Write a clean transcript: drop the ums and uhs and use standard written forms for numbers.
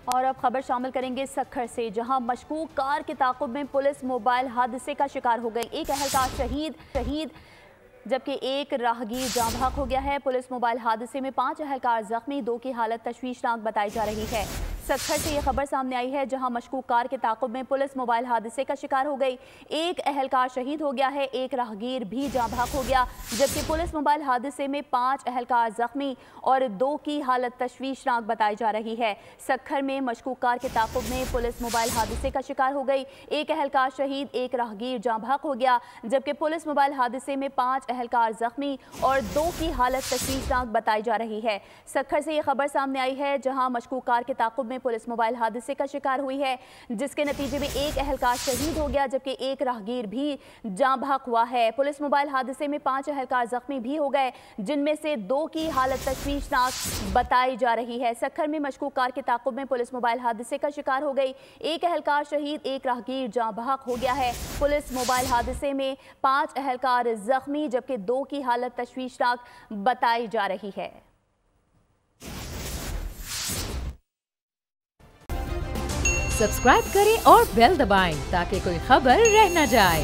और अब खबर शामिल करेंगे सक्खर से, जहां मशकूक कार के ताक़ुब में पुलिस मोबाइल हादसे का शिकार हो गई। एक अहलकार शहीद जबकि एक राहगीर जाँ बहक हो गया है। पुलिस मोबाइल हादसे में 5 अहलकार जख्मी, 2 की हालत तशवीशनाक बताई जा रही है। सक्खर से यह खबर सामने आई है, जहां मशकूक कार के ताक़ुब में पुलिस मोबाइल हादसे का शिकार हो गई। एक अहलकार शहीद हो गया है, एक राहगीर भी जाँ बहक हो गया, जबकि पुलिस मोबाइल हादसे में 5 अहलकार जख्मी और 2 की हालत तशवीशनाक बताई जा रही है। सक्खर में मशकूक कार के ताक़ुब में पुलिस मोबाइल हादसे का शिकार हो गई। एक अहलकार शहीद, एक राहगीर जाँ बहक हो गया, जबकि पुलिस मोबाइल हादसे में 5 अहलकार जख्मी और 2 की हालत तशवीशनाक बताई जा रही है। सक्खर से यह खबर सामने आई है, जहां मशकूक कार के ताक़ुब में पुलिस मोबाइल हादसे का शिकार हुई है, जिसके नतीजे में एक अहलकार शहीद हो गया, जबकि एक राहगीर भी जाँ बहक हुआ है। पुलिस मोबाइल हादसे में 5 अहलकार जख्मी भी हो गए, जिनमें से 2 की हालत तशवीशनाक बताई जा रही है। सक्खर में मशकूक कार के ताक़ुब में पुलिस मोबाइल हादसे का शिकार हो गई। एक अहलकार शहीद, एक राहगीर जाँ बहक हो गया है। पुलिस मोबाइल हादसे में 5 अहलकार जख्मी, जबकि 2 की हालत तशवीशनाक बताई जा रही है। सब्सक्राइब करें और बेल दबाएं ताकि कोई खबर रह न जाए।